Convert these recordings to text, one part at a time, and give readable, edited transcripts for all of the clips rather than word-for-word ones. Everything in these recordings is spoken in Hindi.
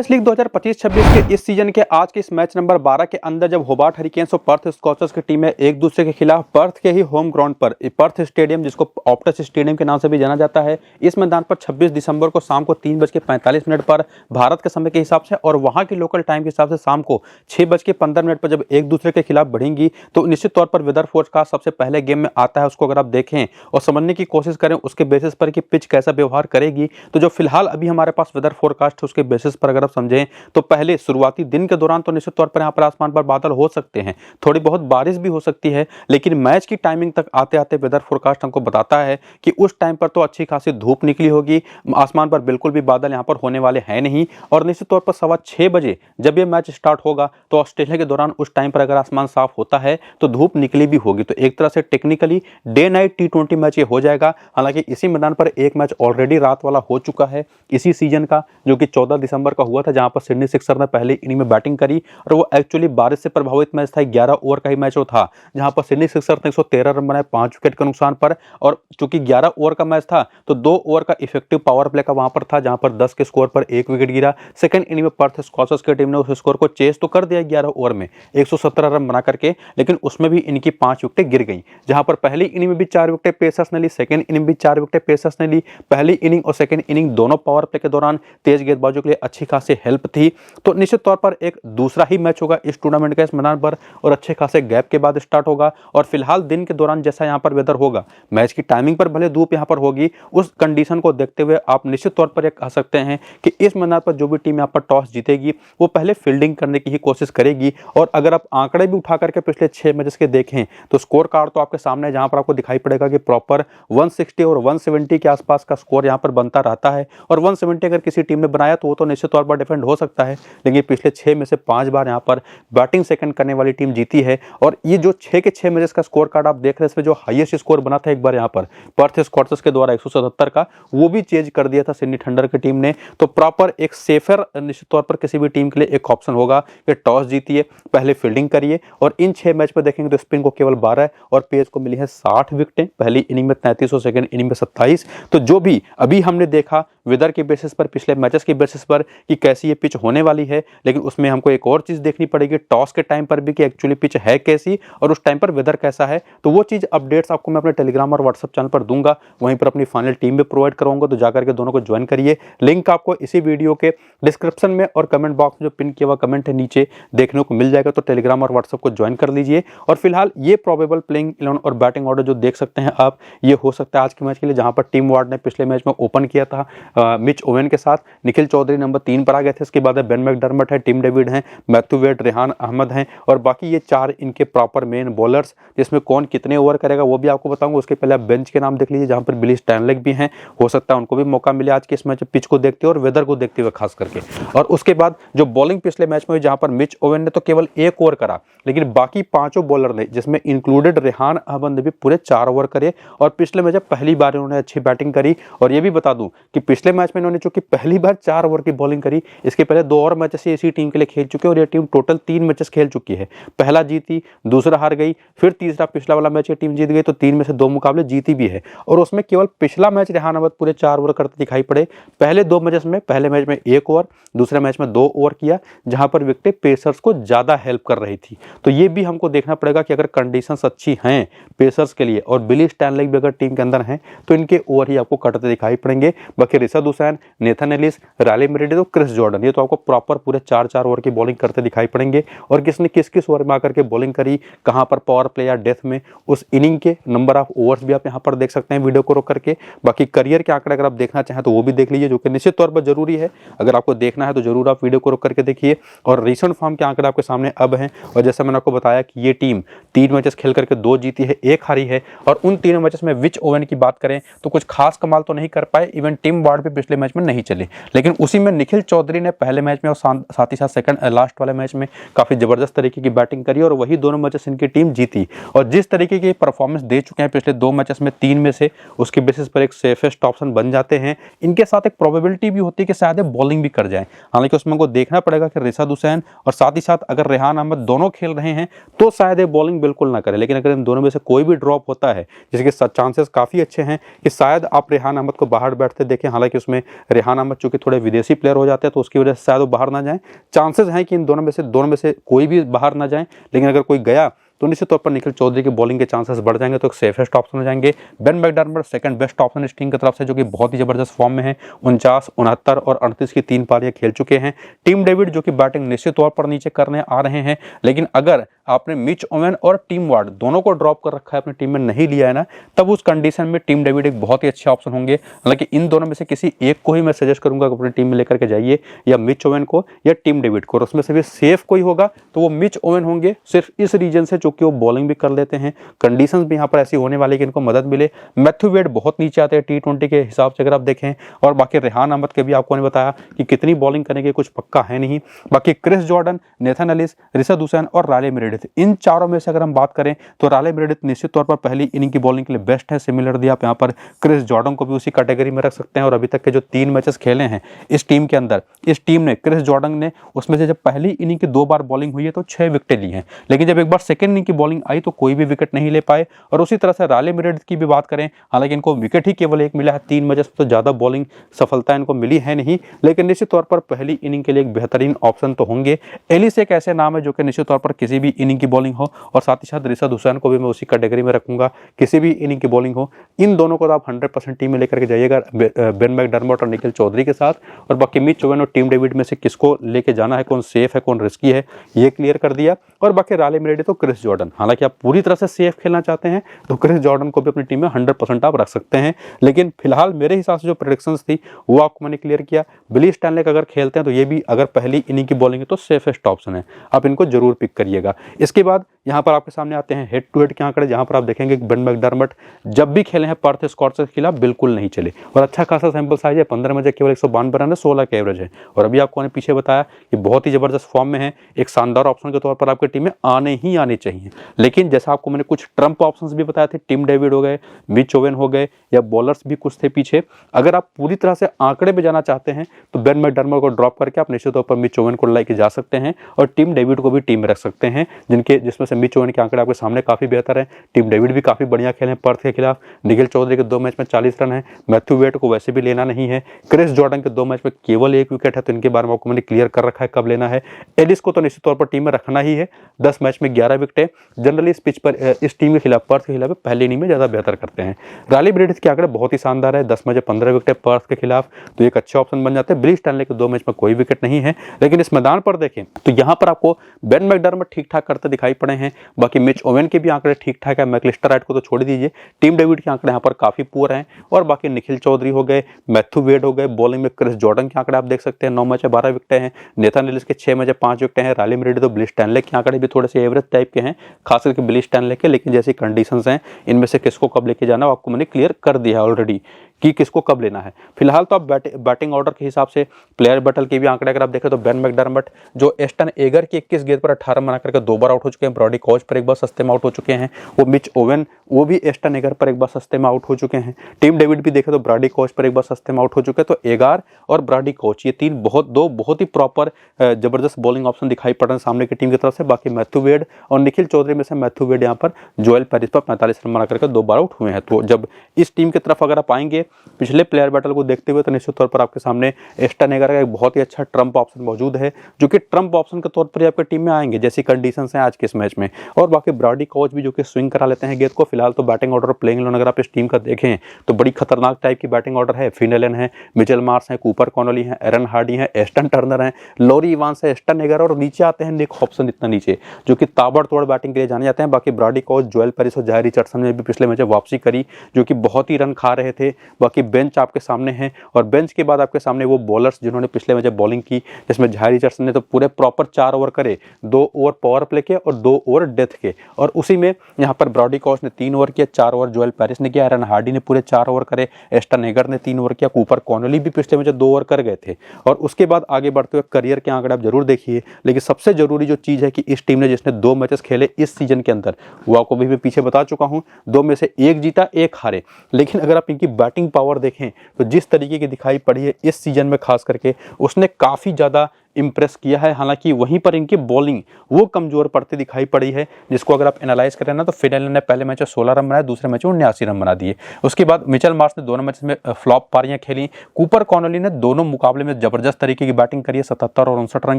MLS लीग 2025-26 के इस सीजन के आज के इस मैच नंबर 12 के अंदर जब होबार्ट हरिकेन्स और पर्थ स्कॉचर्स की टीमें एक दूसरे के खिलाफ पर्थ के ही होम ग्राउंड पर पर्थ स्टेडियम, जिसको ऑप्टस स्टेडियम के नाम से भी जाना जाता है, इस मैदान पर 26 दिसंबर को शाम को 3:45 पर भारत के समय के हिसाब से और वहां की लोकल टाइम के हिसाब से शाम को 6:15 पर जब एक दूसरे के खिलाफ बढ़ेंगी तो निश्चित तौर पर वेदर फोरकास्ट सबसे पहले गेम में आता है। उसको अगर आप देखें और समझने की कोशिश करें उसके बेसिस पर कि पिच कैसा व्यवहार करेगी, तो जो फिलहाल अभी हमारे पास वेदर फोरकास्ट है उसके बेसिस पर अगर आप समझें तो पहले शुरुआती दिन के दौरान तो निश्चित तौर पर यहाँ पर आसमान पर बादल हो सकते हैं, थोड़ी बहुत बारिश भी हो सकती है, लेकिन मैच की टाइमिंग तक आते आते वेदर फोरकास्ट हमको बताता है कि उस टाइम पर तो अच्छी खासी धूप निकली होगी, आसमान पर बिल्कुल भी बादल यहाँ पर होने वाले हैं नहीं। और निश्चित तौर पर 6:15 बजे जब ये मैच स्टार्ट होगा तो ऑस्ट्रेलिया के दौरान उस टाइम पर अगर आसमान साफ होता है तो धूप निकली भी होगी, तो एक तरह से technically day night T20 match ये हो जाएगा। हालांकि इसी मैदान पर एक मैच ऑलरेडी रात वाला हो चुका है इसी सीजन का, जो कि 14 दिसंबर का हुआ था, जहां पर सिडनी सिक्सर ने पहली इनिंग में बैटिंग करी और वो एक्चुअली बारिश से प्रभावित मैच था। 11 ओवर का ही मैच वो था, जहां पर सिडनी सिक्सर ने 113 रन बनाए 5 विकेट के नुकसान पर। और चूंकि 11 ओवर का मैच था तो 2 ओवर का इफेक्टिव पावर प्ले का वहां पर था, जहां पर 10 के स्कोर पर 1 विकेट गिरा। सेकंड इनिंग में पर्थ स्कॉचर्स की टीम ने उस स्कोर को चेस तो कर दिया 11 ओवर में 117 रन बना करके, लेकिन उसमें भी इनकी 5 विकेटें गिर गई। जहां पर पहली इनिंग में भी 4 विकेटें पेसर्स ने ली, सेकंड इनिंग भी 4 विकेटें पेसर्स ने ली। पहली इनिंग और सेकंड इनिंग दोनों पावर प्ले के दौरान तेज गेंदबाजों के लिए अच्छी खासी हेल्प थी। तो निश्चित तौर पर एक दूसरा ही मैच होगा इस टूर्नामेंट के इस मैदान पर और अच्छे खासे गैप के बाद स्टार्ट होगा। और फिलहाल दिन के दौरान जैसा यहाँ पर वेदर होगा, मैच की टाइमिंग पर भले धूप यहाँ पर होगी, उस कंडीशन को देखते हुए आप निश्चित तौर पर यह कह सकते हैं कि इस मैदान पर जो भी टीम यहाँ पर टॉस जीतेगी वो पहले फील्डिंग करने की ही कोशिश करेगी। और अगर आप आंकड़े भी उठा करके पिछले 6 मैचेस के देखें तो स्कोर कार्ड तो आपके सामने है, जहां पर आपको दिखाई पड़ेगा कि प्रॉपर 160 और 170 के आसपास का स्कोर यहां पर बनता रहता है। और 170 अगर किसी टीम ने बनाया तो वो तो निश्चित तौर पर डिफेंड हो सकता है, लेकिन पिछले 6 में से 5 बार यहां पर बैटिंग सेकंड करने वाली टीम जीती है। और ये जो 6 के 6 मैचेस का स्कोर कार्ड आप देख रहे हैं, इसमें जो हाईएस्ट स्कोर बना था एक बार यहां पर पर्थ स्कॉचर्स के द्वारा 177 का, वो भी चेंज कर दिया था सिडनी थंडर की टीम ने। तो प्रॉपर एक सेफर निश्चित तौर पर किसी भी टीम के लिए एक ऑप्शन होगा कि टॉस जीतिए, पहले फील्डिंग करिए। और इन 6 मैच में देखेंगे तो स्पिन को केवल 12 और पेस को मिली है 60 विकेटें, पहली इनिंग में 33 और सेकंड इनिंग में 27। तो जो भी अभी हमने देखा वेदर के बेसिस पर, पिछले मैचेस के बेसिस पर कि कैसी ये पिच होने वाली है, लेकिन उसमें हमको एक और चीज देखनी पड़ेगी टॉस के टाइम पर भी कि एक्चुअली पिच है कैसी और उस टाइम पर वेदर कैसा है। तो वो चीज अपडेट्स आपको मैं अपने टेलीग्राम और व्हाट्सएप चैनल पर दूंगा, वहीं पर अपनी फाइनल टीम भी प्रोवाइड कराऊंगा, तो जाकर के दोनों को ज्वाइन करिए। लिंक आपको इसी वीडियो के डिस्क्रिप्शन में और कमेंट बॉक्स में जो पिन किया हुआ कमेंट है नीचे देखने को मिल जाएगा, तो टेलीग्राम और व्हाट्सएप को ज्वाइन कर लीजिए। और फिलहाल ये प्रोबेबल प्लेइंग 11 और बैटिंग ऑर्डर जो देख सकते हैं आप, ये हो सकता है आज के मैच के लिए, जहां पर टीम वार्ड ने पिछले मैच में ओपन किया था मिच ओवेन के साथ। निखिल चौधरी नंबर 3 पर आ गए थे, इसके बाद बेन मैकडर्मट है, टिम डेविड है, मैथ्यू वेड, रेहान अहमद हैं, और बाकी ये 4 इनके प्रॉपर मेन बॉलर्स, जिसमें कौन कितने ओवर करेगा वो भी आपको बताऊंगा। उसके पहले आप बेंच के नाम देख लीजिए, जहां पर बिली स्टैनलेक भी हैं, हो सकता है उनको भी मौका मिले आज के इस मैच पिच को देखते हुए और वेदर को देखते हुए खास करके। और उसके बाद जो बॉलिंग पिछले मैच में हुई, जहां पर मिच ओवेन ने तो केवल 1 ओवर करा, लेकिन बाकी 5 बॉलर ने, जिसमें इंक्लूडेड रेहान अहमद ने भी पूरे 4 ओवर करे। और पिछले मैच पहली बार इन्होंने अच्छी बैटिंग करी। और ये भी बता दूं कि पिछले मैच में इन्होंने चूंकि पहली बार 4 ओवर की बॉलिंग करी, इसके पहले 2 और मैचेस इसी टीम के लिए खेल चुके हैं और ये टीम टोटल 3 मैचेस खेल चुकी है। पहला जीती, दूसरा हार गई, फिर तीसरा पिछला वाला मैच ये टीम जीत गई, तो 3 में से 2 मुकाबले जीती भी है। और उसमें केवल पिछला मैच रेहान अहमद पूरे 4 ओवर करते दिखाई पड़े। पहले 2 मैचेस में, पहले मैच में 1 ओवर, दूसरे मैच में 2 ओवर किया, जहां पर विकेटें पेसर्स को ज्यादा हेल्प कर रही थी। तो ये भी हमको देखना पड़ेगा कि अगर कंडीशंस अच्छी हैं पेसर्स के लिए और बिली स्टैनलेक भी अगर टीम के अंदर हैं तो इनके ओवर ही आपको कटते दिखाई पड़ेंगे। बाकी रिशद हुसैन, नेथन एलिस, रायले मेरेडिथ और क्रिस जॉर्डन, ये तो आपको प्रॉपर पूरे 4-4 ओवर की बॉलिंग करते दिखाई पड़ेंगे। और किसने किस ओवर में आकर के बॉलिंग करी, कहां पर पावर प्ले या डेथ में, उस इनिंग के नंबर ऑफ ओवर्स भी आप यहां पर देख सकते हैं वीडियो को रोक करके। बाकी करियर के आंकड़े अगर आप देखना चाहें तो वो भी देख लीजिए, जो कि निश्चित तौर पर जरूरी है। अगर आपको देखना है तो जरूर आप वीडियो को रोक करके देखिए। और रीसेंट फॉर्म के आंकड़े आपके सामने अब हैं। और जैसा मैंने आपको बताया कि ये टीम 3 मैचेस खेल करके 2 जीती है, 1 हारी है। और उन 3 मैचेस में विच ओवन की बात करें तो कुछ खास कमाल तो नहीं कर पाए, इवन टीम वार्ड भी पिछले मैच में नहीं चले, लेकिन उसी में निखिल चौधरी ने पहले मैच में और साथ ही साथ सेकंड लास्ट वाले मैच में काफी जबरदस्त तरीके की बैटिंग करी और वही दोनों मैचेस इनकी टीम जीती। और जिस तरीके की परफॉर्मेंस दे चुके हैं पिछले 2 मैचेस में, 3 में से, उसके बेसिस पर एक सेफेस्ट ऑप्शन बन जाते हैं। इनके साथ एक प्रोबेबिलिटी भी होती है कि शायद बॉलिंग भी कर जाए, हालांकि उसमें को देखना पड़ेगा कि रिशद हुसैन और साथ ही साथ अगर रेहान अहमद दोनों खेल खेल रहे हैं तो शायद ये बॉलिंग बिल्कुल ना करें, लेकिन अगर इन दोनों में से कोई भी ड्रॉप होता है जिसके चांसेस काफ़ी अच्छे हैं कि शायद आप रेहान अहमद को बाहर बैठते देखें। हालांकि उसमें रेहान अहमद चूंकि थोड़े विदेशी प्लेयर हो जाते हैं तो उसकी वजह से शायद वो बाहर ना जाएं। चांसेस हैं कि इन दोनों में से कोई भी बाहर ना जाएं, लेकिन अगर कोई गया तो निश्चित तौर पर निखिल चौधरी की बॉलिंग के चांसेस बढ़ जाएंगे, तो एक सेफेस्ट ऑप्शन हो जाएंगे। Ben McDermott second best option इस टीम की तरफ से, जो कि बहुत ही जबरदस्त फॉर्म में है। 49, 69 और 38 की 3 पारियां खेल चुके हैं। टिम डेविड जो कि बैटिंग निश्चित तौर पर नीचे करने आ रहे हैं, लेकिन अगर आपने मिच ओवेन और टीम वार्ड दोनों को ड्रॉप कर रखा है, अपनी टीम में नहीं लिया है ना, तब उस कंडीशन में टिम डेविड एक बहुत ही अच्छे ऑप्शन होंगे। हालांकि इन दोनों में से किसी एक को ही मैं सजेस्ट करूंगा कि अपनी टीम में लेकर के जाइए, या मिच ओवेन को या टिम डेविड को, और उसमें से भी सेफ कोई होगा तो वो मिच ओवेन होंगे, सिर्फ इस रीजन से चूंकि वो बॉलिंग भी कर लेते हैं। कंडीशंस भी यहाँ पर ऐसी होने वाली कि इनको मदद मिले। मैथ्यू वेड बहुत नीचे आते हैं T20 के हिसाब से अगर आप देखें, और बाकी रेहान अहमद के भी आपको ने बताया कि कितनी बॉलिंग करेंगे कुछ पक्का है नहीं। बाकी Chris Jordan, Nathan Ellis, Rishad Hossain और राले मेरेडिथ, इन चारों में से अगर हम बात करें तो राले मेरेडिथ निश्चित तौर पर पहली इनिंग की बॉलिंग के लिए बेस्ट है। सिमिलरली आप यहाँ पर क्रिस जॉर्डन को भी उसी कैटेगरी में रख सकते हैं। और अभी तक के जो 3 मैचेस खेले हैं इस टीम के अंदर, इस टीम ने, क्रिस जॉर्डन ने, उसमें से जब पहली इनिंग की 2 बार बॉलिंग हुई है तो 6 विकेटें ली हैं, लेकिन जब एक बार सेकंड इनिंग की बॉलिंग आई तो कोई भी विकेट नहीं ले पाए। और उसी तरह से राले मेरेडिथ की भी बात करें, हालांकि इनको विकेट ही केवल एक मिला है 3 मैचेस, तो ज्यादा बॉलिंग सफलता इनको मिली है नहीं, लेकिन निश्चित तौर पर पहली इनिंग के लिए एक बेहतरीन ऑप्शन तो होंगे। एलिस एक ऐसे नाम है जो कि निश्चित तौर पर किसी भी इनिंग की बॉलिंग हो, और साथ ही साथ रिशद हुसैन को भी मैं उसी कैटेगरी में रखूंगा, किसी भी इनिंग की बॉलिंग हो। इन दोनों को तो आप 100% टीम में लेकर के जाइएगा, बेन मैकडर्मट और निखिल चौधरी के साथ। और बाकी मिच ओवेन और टीम डेविड में से किसको लेके जाना है, कौन सेफ है कौन रिस्की है, ये क्लियर कर दिया। और बाकी राले मेरेडिथ तो क्रिस जॉर्डन, हालांकि आप पूरी तरह से सेफ खेलना चाहते हैं तो क्रिस जॉर्डन को भी अपनी टीम में 100% आप रख सकते हैं। लेकिन फिलहाल मेरे हिसाब से जो प्रेडिक्शंस थी वो आपको मैंने क्लियर किया। बिली स्टैनले अगर खेलते हैं तो ये भी अगर पहली इनिंग की बॉलिंग है तो सेफेस्ट ऑप्शन है, आप इनको जरूर पिक करिएगा। इसके बाद यहाँ पर आपके सामने आते हैं हेड टू हेड के आंकड़े, जहां पर आप देखेंगे कि बेन मैकडर्मट जब भी खेले हैं पर्थ स्कॉचर्स के खिलाफ बिल्कुल नहीं चले, और अच्छा खासा सैंपल साइज है, 15 में केवल 192 रन है, 16 के एवरेज है। और अभी आपको पीछे बताया कि बहुत ही जबरदस्त फॉर्म में है, एक शानदार ऑप्शन के तौर पर आपकी टीम में आने ही आने चाहिए। लेकिन जैसा आपको मैंने कुछ ट्रम्प ऑप्शंस भी बताए थे, टिम डेविड हो गए, मिच ओवेन हो गए, या बॉलर्स भी कुछ थे पीछे, अगर आप पूरी तरह से आंकड़े पे जाना चाहते हैं तो बेन मैकडर्मट को ड्रॉप करके आप निश्चित तौर पर मिच ओवेन को लेके जा सकते हैं, और टिम डेविड को भी टीम में रख सकते हैं, जिसमें से मिच ओवेन के आंकड़े आपके सामने काफी बेहतर है। टिम डेविड भी काफी बढ़िया खेले पर्थ के खिलाफ। निखिल चौधरी के 2 मैच में 40 रन है। मैथ्यू वेड को वैसे भी लेना नहीं है। क्रिस जॉर्डन के 2 मैच में केवल 1 विकेट है, तो इनके बारे में आपको मैंने क्लियर कर रखा है कब लेना है। एलिस को तो निश्चित तौर पर टीम में रखना ही है, 10 मैच में 11 विकेट। जनरली इस पिच पर इस टीम के खिलाफ, पर्थ के खिलाफ पहली इनिंग में ज्यादा बेहतर करते हैं। राले मेरेडिथ के आंकड़े बहुत ही शानदार है, 10 मैच 15 विकेट पर्थ के खिलाफ, तो एक अच्छे ऑप्शन बन जाते हैं। बिली स्टैनले के 2 मैच में कोई विकेट नहीं है। लेकिन इस मैदान पर देखें तो यहाँ पर आपको बेन मैकडर्मट ठीक ठाक करते दिखाई पड़े हैं। बाकी मिच ओवेन के भी आंकड़े ठीक ठाक है, मैकलिस्टर राइट को तो छोड़ दीजिए। टीम डेविड के आंकड़े यहाँ पर काफी पुअर हैं। और बाकी निखिल चौधरी हो गए, मैथ्यू वेड हो गए, बॉलिंग में क्रिस जॉर्डन के आंकड़े आप देख सकते हैं, 9 मैच 12 विकेट हैं। नेथन एलिस के 6 मैच 5 विकेट हैं। राले मेरेडिथ तो बिली स्टैनले के आंकड़े भी थोड़े से एवरेज टाइप के हैं, खास करके बिली स्टैनले के। लेकिन जैसी कंडीशंस हैं, इनमें से किसको कब लेके जाना आपको मैंने क्लियर कर दिया है ऑलरेडी कि किसको कब लेना है। फिलहाल तो आप बैटिंग ऑर्डर के हिसाब से प्लेयर बैटल के भी आंकड़े अगर आप देखें तो बेन मैकडर्मट जो एस्टन एगर की 21 गेंद पर 18 बना करके 2 बार आउट हो चुके हैं, ब्रॉडी कॉच पर एक बार सस्ते में आउट हो चुके हैं, वो मिच ओवेन वो भी एस्टन एगर पर एक बार सस्ते में आउट हो चुके हैं। टीम डेविड भी देखे तो ब्रॉडी कॉच पर एक बार सस्ते में आउट हो चुके हैं। तो एगार और ब्रॉडी कॉच ये दो बहुत ही प्रॉपर जबरदस्त बॉलिंग ऑप्शन दिखाई पड़ रहे हैं सामने की टीम की तरफ से। बाकी मैथ्यू वेड और निखिल चौधरी में से मैथ्यू वेड यहाँ पर जोएल पेरिस पर 45 रन बना करके 2 बार आउट हुए हैं। तो जब इस टीम की तरफ अगर आप आएंगे पिछले प्लेयर बैटल को देखते हुए, तो निश्चित तौर पर आपके सामने एस्टन एगर का एक बहुत ही अच्छा ट्रम्प ऑप्शन मौजूद है, जो कि ट्रम्प ऑप्शन के तौर पर आपकी टीम में आएंगे जैसी कंडीशंस हैं आज के इस मैच में। और बाकी ब्रॉडी कॉच भी जो कि स्विंग करा लेते हैं गेंद को। फिलहाल तो बैटिंग ऑर्डर प्लेइंग इलेवन अगर आप इस टीम का देखें तो बड़ी खतरनाक टाइप की बैटिंग ऑर्डर है। फिन एलन है, मिचेल मार्श है, कूपर कॉनोली है, एरन हार्डी है, एस्टन टर्नर है, लॉरी इवांस है, एस्टन एगर, और नीचे आते हैं निक हॉब्सन इतना नीचे, जो कि ताबड़तोड़ बैटिंग के लिए जाने जाते हैं। बाकी ब्रॉडी कॉच, जोएल पेरिस और जायर रिचर्डसन ने भी पिछले मैच में वापसी करी, जो कि बहुत ही रन खा रहे थे। बाकी बेंच आपके सामने है, और बेंच के बाद आपके सामने वो बॉलर्स जिन्होंने पिछले मैच बॉलिंग की, जिसमें जायर रिचर्डसन ने तो पूरे प्रॉपर 4 ओवर करे, 2 ओवर पावर प्ले के और 2 ओवर डेथ के, और उसी में यहाँ पर ब्रॉडी कॉच ने 3 ओवर किया, 4 ओवर जोएल पेरिस ने किया, एरन हार्डी ने पूरे 4 ओवर करे, एस्टन एगर ने 3 ओवर किया, कूपर कॉनोली भी पिछले मैच 2 ओवर कर गए थे। और उसके बाद आगे बढ़ते हुए करियर के आंकड़े आप जरूर देखिए। लेकिन सबसे जरूरी जो चीज है कि इस टीम ने जिसने 2 मैचेस खेले इस सीजन के अंदर, वो आपको भी पीछे बता चुका हूं, 2 में से 1 जीता 1 हारे। लेकिन अगर आप इनकी बैटिंग पावर देखें तो जिस तरीके की दिखाई पड़ी है इस सीजन में, खास करके उसने काफी ज्यादा इम्प्रेस किया है। हालांकि वहीं पर इनकी बॉलिंग वो कमजोर पड़ती दिखाई पड़ी है, जिसको अगर आप एनालाइज करें ना तो फिन एलन ने पहले मैच में 16 रन बनाए, दूसरे मैच में 79 रन बना दिए। उसके बाद मिचेल मार्श ने दोनों मैच में फ्लॉप पारियां खेली। कूपर कॉनोली ने दोनों मुकाबले में जबरदस्त तरीके की बैटिंग करी है, 77 और 59 रन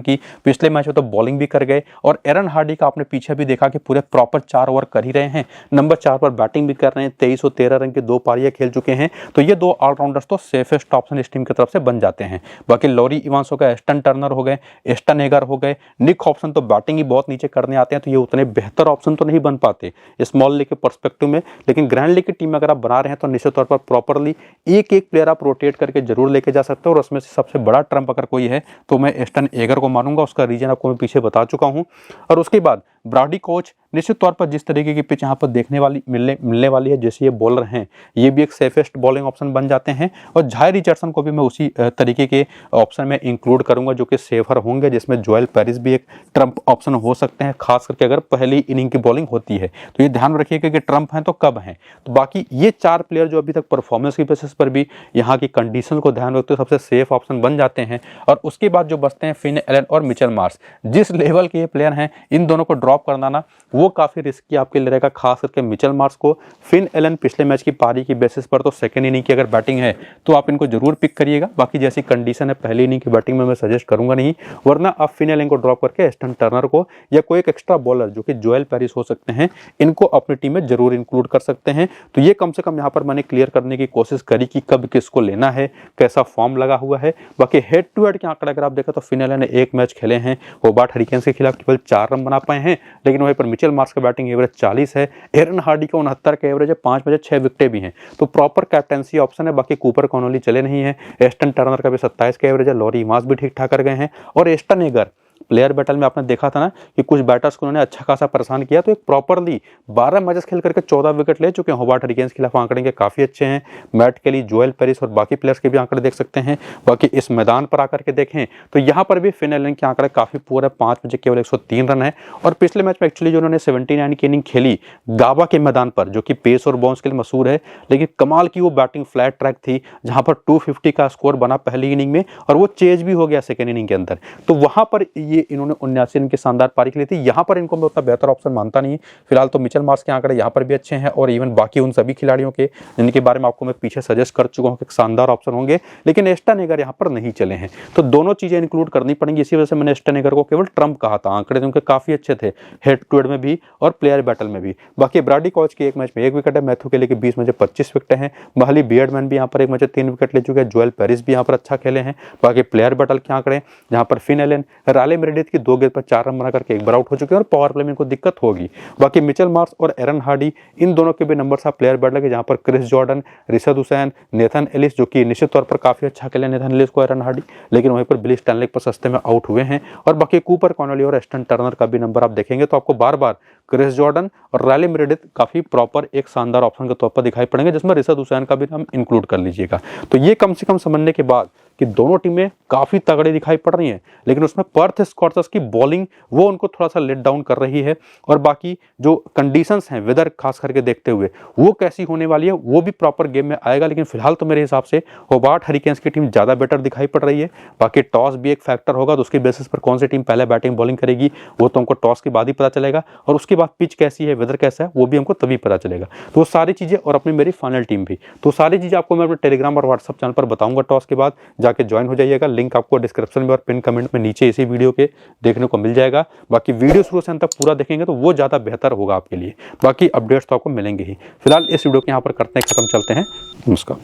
की। पिछले मैच में तो बॉलिंग भी कर गए। और एरन हार्डी का आपने पीछे भी देखा कि पूरे प्रॉपर 4 ओवर कर ही रहे हैं, नंबर 4 पर बैटिंग भी कर रहे हैं, 23 और 13 रन की 2 पारियां खेल चुके हैं। तो ये 2 ऑलराउंडर्स तो सेफेस्ट ऑप्शन इस टीम की तरफ से बन जाते हैं। बाकी लॉरी इवांस हो गए, एस्टन टर्नर हो गए, एस्टन एगर हो गए, निक हॉब्सन तो बैटिंग ही बहुत नीचे करने आते हैं, तो ये उतने बेहतर ऑप्शन तो नहीं बन पाते स्मॉल लीग के पर्सपेक्टिव में। लेकिन ग्रैंड लीग की टीम अगर आप बना रहे हैं तो निश्चित तौर पर प्रॉपरली एक एक प्लेयर आप रोटेट करके जरूर लेके जा सकते हो। और उसमें से सबसे बड़ा ट्रम्प अगर कोई है तो मैं एस्टन एगर को मानूंगा। उसका रीजन आपको मैं पीछे बता चुका हूं। और उसके बाद ब्राडी कोच निश्चित तौर पर जिस तरीके की पिच यहाँ पर देखने वाली मिलने वाली है, जैसे ये बॉलर हैं, ये भी एक सेफेस्ट बॉलिंग ऑप्शन बन जाते हैं। और झाई रिचर्डसन को भी मैं उसी तरीके के ऑप्शन में इंक्लूड करूंगा जो कि सेफर होंगे, जिसमें जोएल पेरिस भी एक ट्रम्प ऑप्शन हो सकते हैं, खास करके अगर पहली इनिंग की बॉलिंग होती है। तो ये ध्यान रखिएगा कि ट्रम्प हैं तो कब हैं। तो बाकी ये 4 प्लेयर जो अभी तक परफॉर्मेंस की बेसिस पर भी यहाँ की कंडीशन को ध्यान रखते हुए सबसे सेफ ऑप्शन बन जाते हैं। और उसके बाद जो बचते हैं फिन एलन और मिचेल मार्श, जिस लेवल के ये प्लेयर हैं, इन दोनों को ड्रॉप करना ना वो काफी रिस्की आपके लिए रहेगा, खास करके मिचेल मार्श को। फिन एलन पिछले मैच की पारी की बेसिस पर तो सेकंड इनिंग की अगर बैटिंग है तो आप इनको जरूर पिक करिएगा। बाकी जैसी कंडीशन है पहली इनिंग की बैटिंग में मैं सजेस्ट करूंगा नहीं, वरना आप फिन एलन को ड्रॉप करके एस्टन टर्नर को या कोई एक एक्स्ट्रा बॉलर जो कि जोएल पेरिस हो सकते हैं, इनको अपनी टीम में जरूर इंक्लूड कर सकते हैं। तो ये कम से कम यहाँ पर मैंने क्लियर करने की कोशिश करी कि कब किसको लेना है, कैसा फॉर्म लगा हुआ है। बाकी हेड टू हेड के आंकड़े अगर आप देखा तो फिन एलन ने 1 मैच खेले हैं, होबार्ट हरिकेन्स के खिलाफ केवल 4 रन बना पाए हैं। लेकिन वहीं पर मिचेल मार्श का बैटिंग एवरेज 40 है, एरन हार्डी का 69 का एवरेज है, 5 मैच 6 विकेटें भी हैं। तो प्रॉपर कैप्टेंसी ऑप्शन है। बाकी कूपर कॉनोली चले नहीं है, एस्टन टर्नर का भी 27 का एवरेज है, लॉरी इवांस भी ठीक ठाक कर गए हैं। और एस्टन एगर प्लेयर बैटल में आपने देखा था ना कि कुछ बैटर्स को उन्होंने अच्छा खासा परेशान किया, तो एक प्रॉपरली 12 मैचेस खेल करके 14 विकेट ले चुके हैं। होबार्ट हरिकेन्स के खिलाफ आंकड़े के काफी अच्छे हैं। मैट केली, जोएल पेरिस और बाकी प्लेयर्स के भी आंकड़े देख सकते हैं। बाकी इस मैदान पर आकर के देखें तो यहाँ पर भी फिन एलन के आंकड़े काफी पूरे 5 मैच केवल 103 रन है। और पिछले मैच में एक्चुअली जो उन्होंने 79 की इनिंग खेली गाबा के मैदान पर, जो कि पेस और बाउंस के लिए मशहूर है, लेकिन कमाल की वो बैटिंग फ्लैट ट्रैक थी जहां पर 250 का स्कोर बना पहली इनिंग में और वो चेज भी हो गया सेकेंड इनिंग के अंदर। तो वहां पर ये इन्होंने 79 इनकी शानदार पारी खेली थी। यहाँ पर इनको मैं उतना बेहतर ऑप्शन मानता नहीं। फिलहाल तो मिचेल मार्श के आंकड़े यहाँ पर भी अच्छे हैं और इवन बाकी उन सभी खिलाड़ियों के जिनके बारे में आपको मैं पीछे सजेस्ट कर चुका हूँ कि शानदार ऑप्शन होंगे, लेकिन एस्टन एगर यहाँ पर नहीं चले हैं। तो दोनों चीजें इंक्लूड करनी पड़ेंगी। इसी वजह से मैंने एस्टन एगर को केवल ट्रम्प कहा था। आंकड़े उनके काफी अच्छे थे हेड टू हेड में भी और प्लेयर बैटल में भी। बाकी ब्राडी कोच की 1 मैच में 1 विकेट है, मैथ्यू केली के 20 मैच 25 विकेट हैं, महली बियर्डमैन भी यहाँ पर 1 मैच 3 विकेट ले चुके हैं, जोएल पेरिस भी यहाँ पर अच्छा खेले हैं। बाकी प्लेयर बैटल के आंकड़े जहाँ पर फिन एलन, राले मेरेडिथ की 2 गेंद पर 4 रन बना करके एक बार आउट हो चुके हैं और पावर प्ले में इनको दिक्कत होगी। बाकी मिचेल मार्श और एरन हार्डी, इन दोनों के भी नंबर्स आप प्लेयर बैटल के, जहां पर Chris Jordan, Rishad Hossain, Nathan Ellis, जो कि निश्चित तौर पर काफी अच्छा खेले नेथन एलिस को एरन हार्डी, लेकिन वहीं पर बिल स्टैनले पर सस्ते में आउट हुए हैं। और बाकी कूपर कॉनोली और एस्टन टर्नर का भी नंबर आप देखेंगे तो आपको बार बार क्रिस जॉर्डन और राले मेरेडिथ काफी प्रॉपर एक शानदार ऑप्शन के तौर पर दिखाई पड़ेंगे, जिसमें रिशद हुसैन का भी नाम इंक्लूड कर लीजिएगा। तो ये कम से कम समझने के बाद कि दोनों टीमें काफी तगड़ी दिखाई पड़ रही हैं, लेकिन उसमें पर्थ स्कॉचर्स की बॉलिंग वो उनको थोड़ा सा लेट डाउन कर रही है। और बाकी जो कंडीशंस हैं वेदर खास करके देखते हुए वो कैसी होने वाली है वो भी प्रॉपर गेम में आएगा। लेकिन फिलहाल तो मेरे हिसाब से होबार्ट हरिकेन्स की टीम ज्यादा बेटर दिखाई पड़ रही है। बाकी टॉस भी एक फैक्टर होगा, तो उसके बेसिस पर कौन सी टीम पहले बैटिंग बॉलिंग करेगी वो तो हमको टॉस के बाद ही पता चलेगा। और उसके बाद पिच कैसी है, वेदर कैसा है, वो भी हमको तभी पता चलेगा। तो वो सारी चीजें और अपनी मेरी फाइनल टीम भी, तो सारी चीजें आपको मैं अपने टेलीग्राम और व्हाट्सएप चैनल पर बताऊंगा। टॉस के बाद जाके ज्वाइन हो जाइएगा, लिंक आपको डिस्क्रिप्शन में और पिन कमेंट में नीचे इसी वीडियो के देखने को मिल जाएगा। बाकी वीडियो शुरू से अंत तक पूरा देखेंगे तो वो ज्यादा बेहतर होगा आपके लिए। बाकी अपडेट्स तो आपको मिलेंगे ही। फिलहाल इस वीडियो को यहाँ पर करते हैं खत्म, चलते हैं, नमस्कार।